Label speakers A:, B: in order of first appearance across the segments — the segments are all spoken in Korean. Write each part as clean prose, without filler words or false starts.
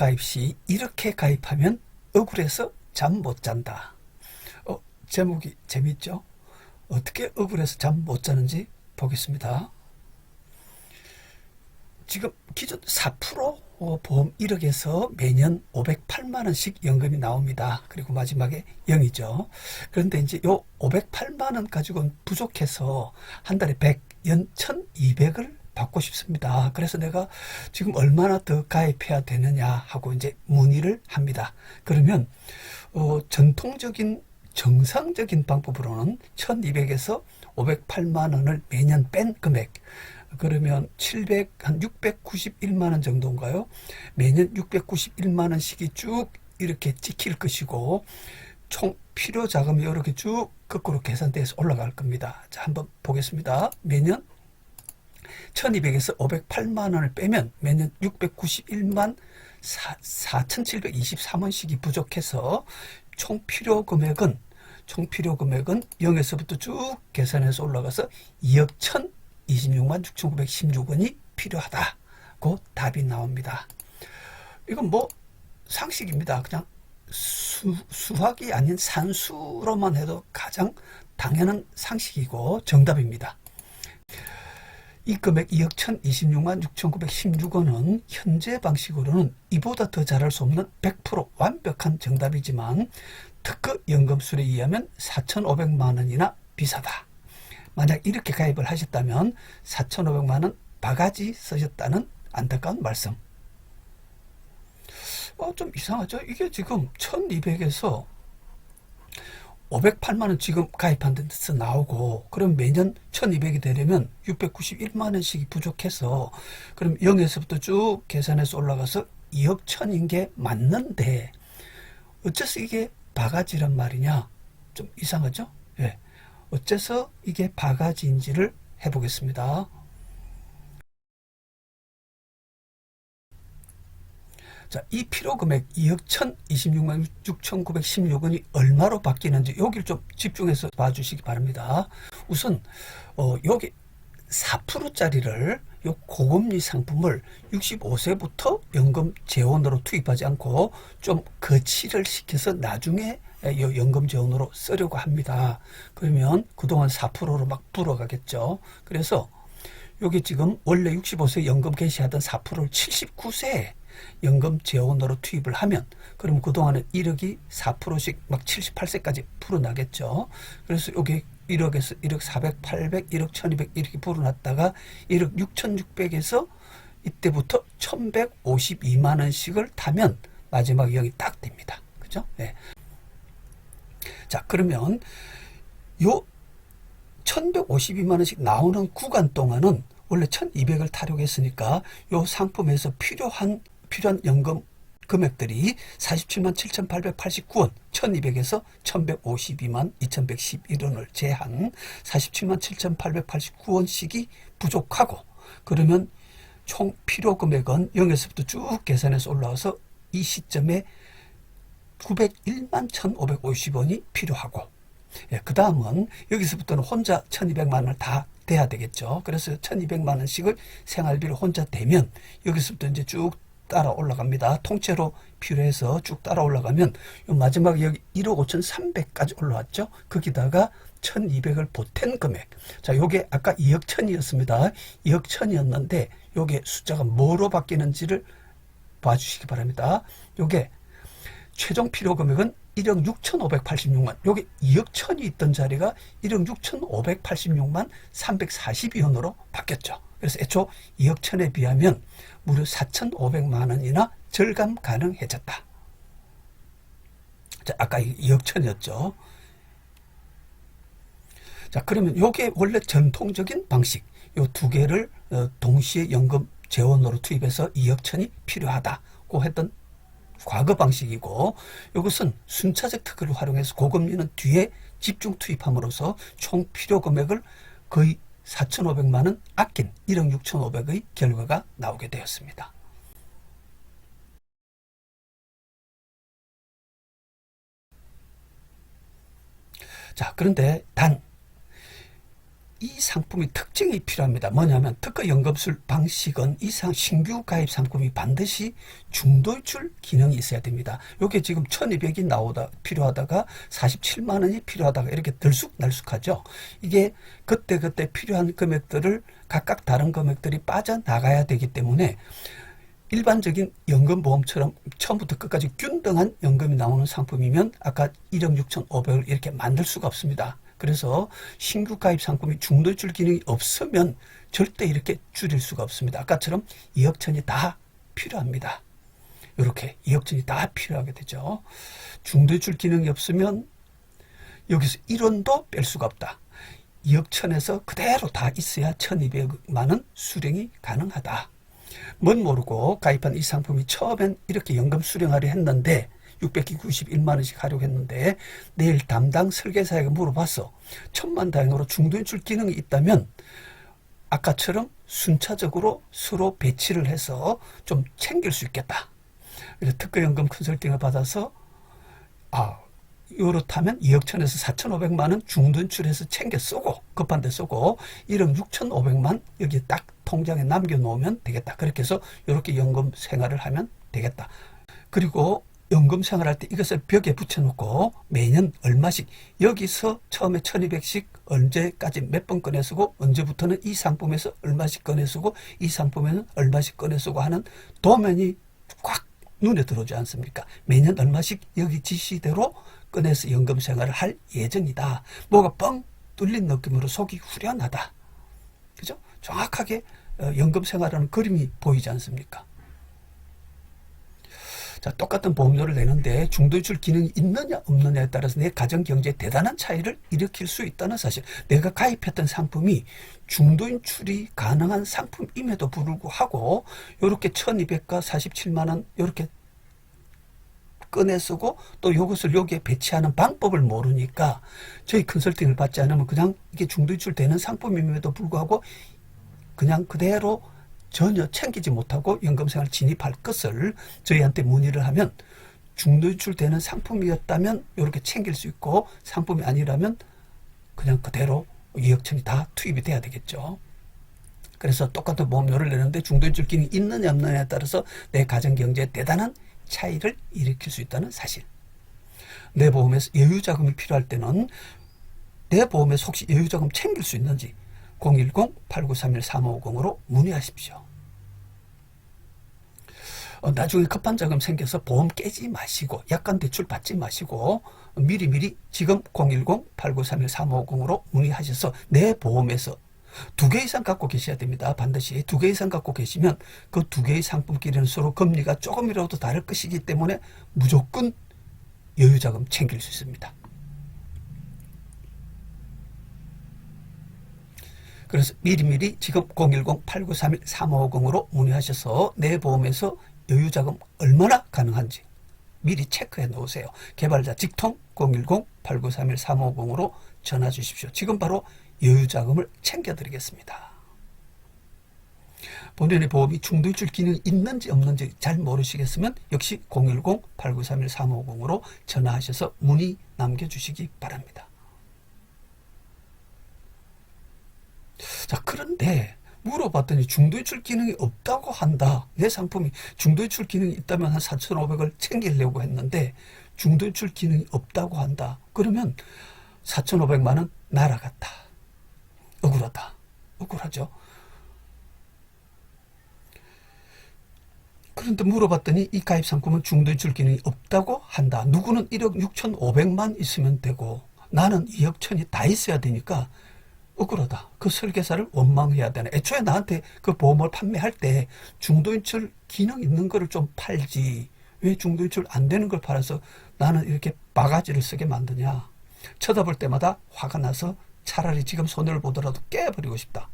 A: 가입 시 이렇게 가입하면 억울해서 잠 못 잔다. 제목이 재밌죠? 어떻게 억울해서 잠 못 자는지 보겠습니다. 지금 기존 4% 보험 1억에서 매년 508만원씩 연금이 나옵니다. 그리고 마지막에 0이죠. 그런데 이제 요 508만원 가지고는 부족해서 한 달에 100, 연 1200을 받고 싶습니다. 그래서 내가 지금 얼마나 더 가입해야 되느냐 하고 이제 문의를 합니다. 그러면 전통적인 정상적인 방법으로는 1200에서 508만원을 매년 뺀 금액, 그러면 한 691만원 정도인가요? 매년 691만원씩이 쭉 이렇게 찍힐 것이고, 총 필요 자금이 이렇게 쭉 거꾸로 계산돼서 올라갈 겁니다. 자, 한번 보겠습니다. 매년 1200에서 508만원을 빼면 매년 691만 4,723원씩이 부족해서 총 필요 금액은 0에서부터 쭉 계산해서 올라가서 2억 1,026만 6,916원이 필요하다고 답이 나옵니다. 이건 뭐 상식입니다. 그냥 수학이 아닌 산수로만 해도 가장 당연한 상식이고 정답입니다. 이 금액 2억 1,026만 6,916원은 현재 방식으로는 이보다 더 잘할 수 없는 100% 완벽한 정답이지만 특허 연금술에 의하면 4,500만원이나 비싸다. 만약 이렇게 가입을 하셨다면 4,500만원 바가지 쓰셨다는 안타까운 말씀. 좀 이상하죠? 이게 지금 1,200에서 508만원 지금 가입한 데서 나오고, 그럼 매년 1200이 되려면 691만원씩이 부족해서, 그럼 0에서부터 쭉 계산해서 올라가서 2억 1,000인 게 맞는데, 어째서 이게 바가지란 말이냐? 좀 이상하죠? 예. 어째서 이게 바가지인지를 해보겠습니다. 자, 이 필요 금액 2억 1,026만 6,916원이 얼마로 바뀌는지 여기를 좀 집중해서 봐주시기 바랍니다. 우선 여기 4%짜리를 요 고금리 상품을 65세부터 연금 재원으로 투입하지 않고 좀 거치를 시켜서 나중에 연금 재원으로 쓰려고 합니다. 그러면 그동안 4%로 막 불어가겠죠. 그래서 여기 지금 원래 65세 연금 개시하던 4%를 79세에 연금 재원으로 투입을 하면, 그럼 그동안은 1억이 4%씩 막 78세까지 불어나겠죠. 그래서 여기 1억에서 1억 400, 800, 1억 1200 이렇게 불어났다가 1억 6600에서 이때부터 1152만원씩을 타면 마지막 0이 딱 됩니다. 그죠? 네. 자, 그러면 요 1152만원씩 나오는 구간 동안은 원래 1200을 타려고 했으니까 요 상품에서 필요한 연금 금액들이 47만 7,889원, 1200에서 1152만 2111원을 제한 47만 7,889원씩이 부족하고, 그러면 총 필요 금액은 0에서부터 쭉 계산해서 올라와서 이 시점에 901만 1,550원이 필요하고, 그 다음은 여기서부터는 혼자 1,200만원을 다 돼야 되겠죠. 그래서 1,200만원씩을 생활비를 혼자 대면 여기서부터 이제 쭉 따라 올라갑니다. 통째로 필요해서 쭉 따라 올라가면 마지막 여기 1억 5,300까지 올라왔죠. 거기다가 1,200을 보탠 금액. 자, 요게 아까 2억 1,000이었습니다. 2억 1,000이었는데 요게 숫자가 뭐로 바뀌는지를 봐주시기 바랍니다. 요게 최종 필요 금액은 1억 6,586만, 요게 2억 1,000이 있던 자리가 1억 6,586만 342원으로 바뀌었죠. 그래서 애초 2억 1,000에 비하면 무려 4,500만원이나 절감 가능해졌다. 자, 아까 2억 1,000이었죠. 자, 그러면 요게 원래 전통적인 방식, 요 두 개를 동시에 연금 재원으로 투입해서 2억 1,000이 필요하다고 했던 과거 방식이고, 이것은 순차적 특허를 활용해서 고금리는 뒤에 집중 투입함으로써 총 필요 금액을 거의 4,500만원 아낀 1억 6,500의 결과가 나오게 되었습니다. 자, 그런데 단 이 상품의 특징이 필요합니다. 뭐냐면 특허연금술 방식은 이 신규 가입 상품이 반드시 중도이출 기능이 있어야 됩니다. 이게 지금 1200이 필요하다가 47만 원이 필요하다가 이렇게 들쑥날쑥하죠. 이게 그때그때 필요한 금액들을 각각 다른 금액들이 빠져나가야 되기 때문에 일반적인 연금보험처럼 처음부터 끝까지 균등한 연금이 나오는 상품이면 아까 1억 6,500을 이렇게 만들 수가 없습니다. 그래서 신규 가입 상품이 중도이출 기능이 없으면 절대 이렇게 줄일 수가 없습니다. 아까처럼 2억 천이 다 필요합니다. 이렇게 2억 천이 다 필요하게 되죠. 중도이출 기능이 없으면 여기서 1원도 뺄 수가 없다. 2억 천에서 그대로 다 있어야 1200만 원 수령이 가능하다. 뭔 모르고 가입한 이 상품이 처음엔 이렇게 연금 수령하려 했는데 691만 원씩 하려고 했는데 내일 담당 설계사에게 물어봤어. 천만다행으로 중도인출 기능이 있다면 아까처럼 순차적으로 서로 배치를 해서 좀 챙길 수 있겠다. 그래서 특허연금 컨설팅을 받아서 이렇다면 2억 천에서 4,500만 원 중도인출해서 챙겨 쓰고 급한 데 쓰고 1억 6,500만 여기 딱 통장에 남겨놓으면 되겠다. 그렇게 해서 이렇게 연금 생활을 하면 되겠다. 그리고 연금 생활할 때 이것을 벽에 붙여놓고 매년 얼마씩 여기서 처음에 1200씩 언제까지 몇 번 꺼내 쓰고 언제부터는 이 상품에서 얼마씩 꺼내 쓰고 이 상품에는 얼마씩 꺼내 쓰고 하는 도면이 꽉 눈에 들어오지 않습니까? 매년 얼마씩 여기 지시대로 꺼내서 연금 생활을 할 예정이다. 뭐가 뻥 뚫린 느낌으로 속이 후련하다. 그죠? 정확하게 연금 생활하는 그림이 보이지 않습니까? 자, 똑같은 보험료를 내는데 중도이출 기능이 있느냐 없느냐에 따라서 내 가정 경제에 대단한 차이를 일으킬 수 있다는 사실. 내가 가입했던 상품이 중도인출이 가능한 상품임에도 불구하고 이렇게 1200과 47만 원 이렇게 꺼내 쓰고 또 이것을 여기에 배치하는 방법을 모르니까 저희 컨설팅을 받지 않으면 그냥 이게 중도이출 되는 상품임에도 불구하고 그냥 그대로 전혀 챙기지 못하고 연금생활 진입할 것을 저희한테 문의를 하면 중도이출 되는 상품이었다면 이렇게 챙길 수 있고 상품이 아니라면 그냥 그대로 2억 천이 다 투입이 돼야 되겠죠. 그래서 똑같은 보험료를 내는데 중도이출 기능이 있느냐 없느냐에 따라서 내 가정경제에 대단한 차이를 일으킬 수 있다는 사실. 내 보험에서 여유자금이 필요할 때는 내 보험에서 혹시 여유자금 챙길 수 있는지 010-8931-3550으로 문의하십시오. 나중에 급한 자금 생겨서 보험 깨지 마시고 약관 대출 받지 마시고 미리미리 지금 010-8931-3550으로 문의하셔서 내 보험에서 2개 이상 갖고 계셔야 됩니다. 반드시 2개 이상 갖고 계시면 그 2개의 상품끼리는 서로 금리가 조금이라도 다를 것이기 때문에 무조건 여유자금 챙길 수 있습니다. 그래서 미리미리 지금 010-8931-3550으로 문의하셔서 내 보험에서 여유자금 얼마나 가능한지 미리 체크해 놓으세요. 개발자 직통 010-8931-3550으로 전화 주십시오. 지금 바로 여유자금을 챙겨드리겠습니다. 본인의 보험이 중도이출 기능이 있는지 없는지 잘 모르시겠으면 역시 010-8931-3550으로 전화하셔서 문의 남겨주시기 바랍니다. 자, 그런데 물어봤더니 중도이출 기능이 없다고 한다. 내 상품이 중도이출 기능이 있다면 한 4,500을 챙기려고 했는데 중도이출 기능이 없다고 한다. 그러면 4,500만 원 날아갔다. 억울하다. 억울하죠. 그런데 물어봤더니 이 가입 상품은 중도이출 기능이 없다고 한다. 누구는 1억 6,500만 있으면 되고 나는 2억 천이 다 있어야 되니까 억울하다. 그 설계사를 원망해야 되나. 애초에 나한테 그 보험을 판매할 때 중도인출 기능 있는 거를 좀 팔지. 왜 중도인출 안 되는 걸 팔아서 나는 이렇게 바가지를 쓰게 만드냐. 쳐다볼 때마다 화가 나서 차라리 지금 손해를 보더라도 깨버리고 싶다.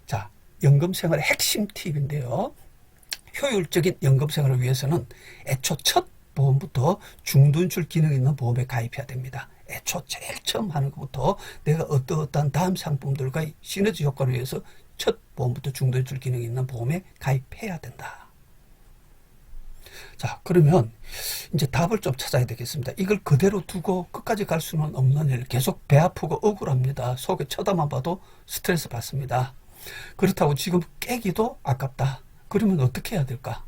A: 자, 연금생활의 핵심 팁인데요. 효율적인 연금생활을 위해서는 애초 첫 보험부터 중도인출 기능 있는 보험에 가입해야 됩니다. 애초 제일 처음 하는 것부터 내가 어떠한 다음 상품들과 시너지 효과를 위해서 첫 보험부터 중도인출 기능 있는 보험에 가입해야 된다. 자, 그러면 이제 답을 좀 찾아야 되겠습니다. 이걸 그대로 두고 끝까지 갈 수는 없는 일, 계속 배 아프고 억울합니다. 속에 쳐다만 봐도 스트레스 받습니다. 그렇다고 지금 깨기도 아깝다. 그러면 어떻게 해야 될까?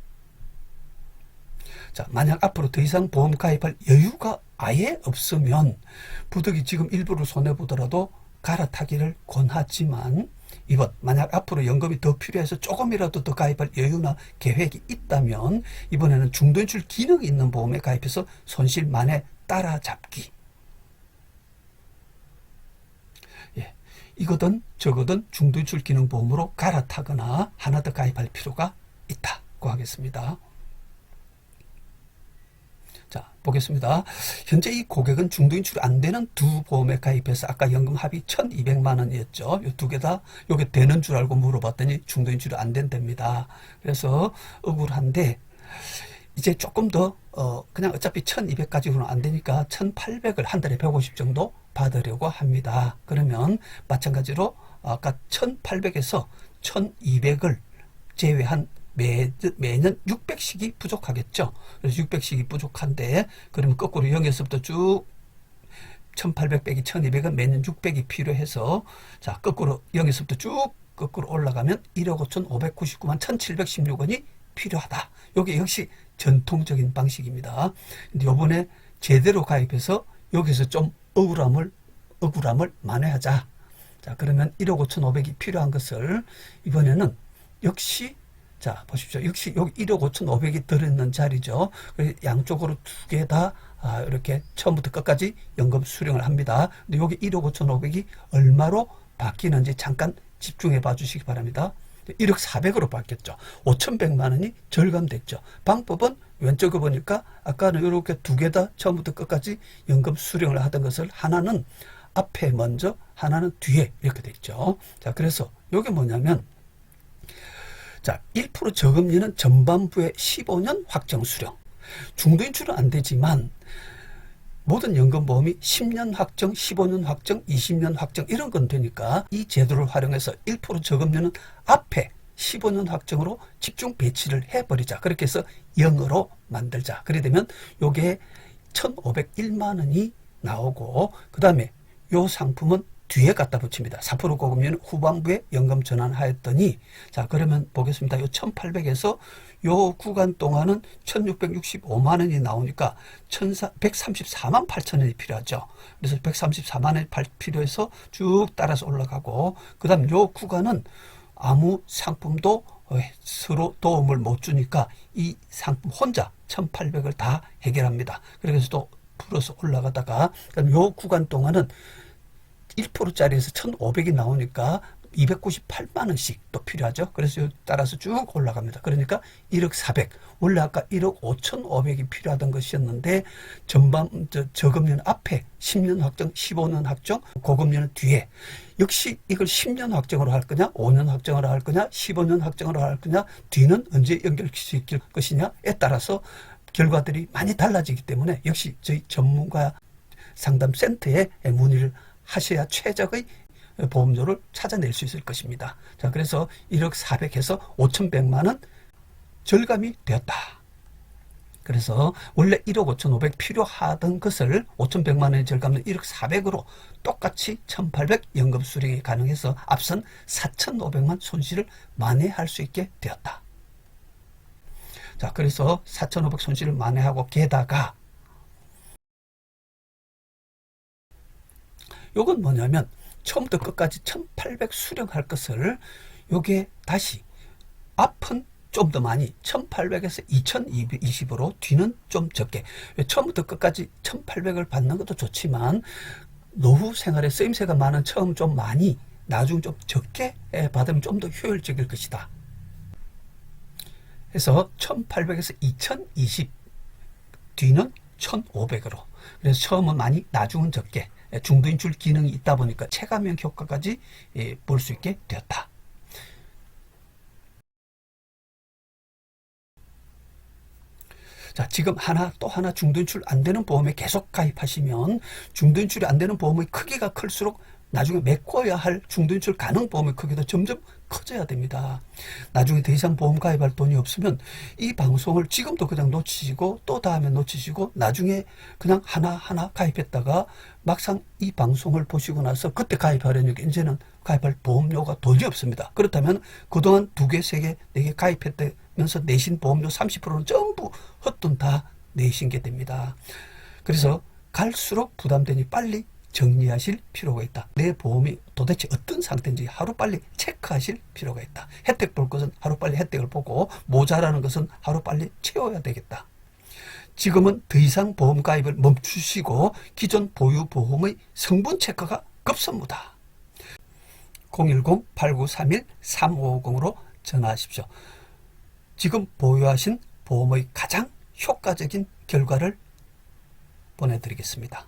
A: 자, 만약 앞으로 더 이상 보험 가입할 여유가 아예 없으면 부득이 지금 일부를 손해보더라도 갈아타기를 권하지만, 이번 만약 앞으로 연금이 더 필요해서 조금이라도 더 가입할 여유나 계획이 있다면 이번에는 중도인출 기능이 있는 보험에 가입해서 손실 만회 따라잡기. 예, 이거든 저거든 중도인출 기능 보험으로 갈아타거나 하나 더 가입할 필요가 있다고 하겠습니다. 자, 보겠습니다. 현재 이 고객은 중도인출이 안 되는 두 보험에 가입해서 아까 연금 합의 1200만 원이었죠. 이 두 개 다 요게 되는 줄 알고 물어봤더니 중도인출이 안 된답니다. 그래서 억울한데 이제 조금 더 그냥 어차피 1200 가지고는 안 되니까 1800을 한 달에 150 정도 받으려고 합니다. 그러면 마찬가지로 아까 1800에서 1200을 제외한 매년 600씩이 부족하겠죠. 그래서 600씩이 부족한데, 그러면 거꾸로 0에서부터 쭉 1800 빼기 1200은 매년 600이 필요해서, 자, 거꾸로 0에서부터 쭉 거꾸로 올라가면 1억 5,599만 1,716원이 필요하다. 이게 역시 전통적인 방식입니다. 근데 요번에 제대로 가입해서 여기서 좀 억울함을 만회하자. 자, 그러면 1억 5,500이 필요한 것을 이번에는 역시, 자, 보십시오. 역시 여기 1억 5,500이 들어있는 자리죠. 양쪽으로 두 개 다 이렇게 처음부터 끝까지 연금 수령을 합니다. 근데 여기 1억 5,500이 얼마로 바뀌는지 잠깐 집중해 봐 주시기 바랍니다. 1억 400으로 바뀌었죠. 5,100만 원이 절감됐죠. 방법은 왼쪽에 보니까 아까는 이렇게 두 개 다 처음부터 끝까지 연금 수령을 하던 것을 하나는 앞에 먼저, 하나는 뒤에 이렇게 됐죠. 자, 그래서 이게 뭐냐면, 자, 1% 저금리는 전반부에 15년 확정 수령. 중도인출은 안 되지만 모든 연금보험이 10년 확정, 15년 확정, 20년 확정 이런 건 되니까 이 제도를 활용해서 1% 저금리는 앞에 15년 확정으로 집중 배치를 해버리자. 그렇게 해서 0으로 만들자. 그래 되면 요게 1,501만 원이 나오고, 그 다음에 요 상품은 뒤에 갖다 붙입니다. 4% 고금리는 후반부에 연금 전환하였더니, 자, 그러면 보겠습니다. 요 1800에서 요 구간 동안은 1665만 원이 나오니까 134만 8천 원이 필요하죠. 그래서 134만 원이 필요해서 쭉 따라서 올라가고, 그 다음 요 구간은 아무 상품도 서로 도움을 못 주니까 이 상품 혼자 1800을 다 해결합니다. 그래서 또 풀어서 올라가다가, 그다음 요 구간 동안은 1%짜리에서 1,500이 나오니까 298만 원씩 또 필요하죠. 그래서 따라서 쭉 올라갑니다. 그러니까 1억 400. 원래 아까 1억 5,500이 필요하던 것이었는데 저금리는 앞에 10년 확정, 15년 확정, 고금리는 뒤에. 역시 이걸 10년 확정으로 할 거냐, 5년 확정으로 할 거냐, 15년 확정으로 할 거냐, 뒤는 언제 연결시킬 것이냐에 따라서 결과들이 많이 달라지기 때문에 역시 저희 전문가 상담센터에 문의를 하셔야 최적의 보험료를 찾아낼 수 있을 것입니다. 자, 그래서 1억 400에서 5,100만 원 절감이 되었다. 그래서 원래 1억 5,500 필요하던 것을 5,100만 원의 절감은 1억 400으로 똑같이 1,800 연금 수령이 가능해서 앞선 4,500만 손실을 만회할 수 있게 되었다. 자, 그래서 4,500 손실을 만회하고 게다가 요건 뭐냐면 처음부터 끝까지 1,800 수령할 것을 요게 다시 앞은 좀 더 많이 1,800에서 2,220으로 뒤는 좀 적게, 처음부터 끝까지 1,800을 받는 것도 좋지만 노후 생활에 쓰임새가 많은 처음 좀 많이, 나중 좀 적게 받으면 좀 더 효율적일 것이다. 그래서 1,800에서 2,020 뒤는 1,500으로, 그래서 처음은 많이 나중은 적게, 중도인출 기능이 있다 보니까 체감형 효과까지 볼 수 있게 되었다. 자, 지금 또 하나 중도인출 안 되는 보험에 계속 가입하시면 중도인출이 안 되는 보험의 크기가 클수록 나중에 메꿔야 할 중도인출 가능 보험의 크기도 점점 커져야 됩니다. 나중에 더 이상 보험 가입할 돈이 없으면 이 방송을 지금도 그냥 놓치시고 또 다음에 놓치시고 나중에 그냥 하나하나 가입했다가 막상 이 방송을 보시고 나서 그때 가입하려니까 이제는 가입할 보험료가 돈이 없습니다. 그렇다면 그동안 2개, 3개, 4개 가입했다면서 내신 보험료 30%는 전부 헛돈 다 내신 게 됩니다. 그래서 갈수록 부담되니 빨리 정리하실 필요가 있다. 내 보험이 도대체 어떤 상태인지 하루빨리 체크하실 필요가 있다. 혜택 볼 것은 하루빨리 혜택을 보고 모자라는 것은 하루빨리 채워야 되겠다. 지금은 더 이상 보험 가입을 멈추시고 기존 보유 보험의 성분 체크가 급선무다. 010-8931-3550으로 전화하십시오. 지금 보유하신 보험의 가장 효과적인 결과를 보내드리겠습니다.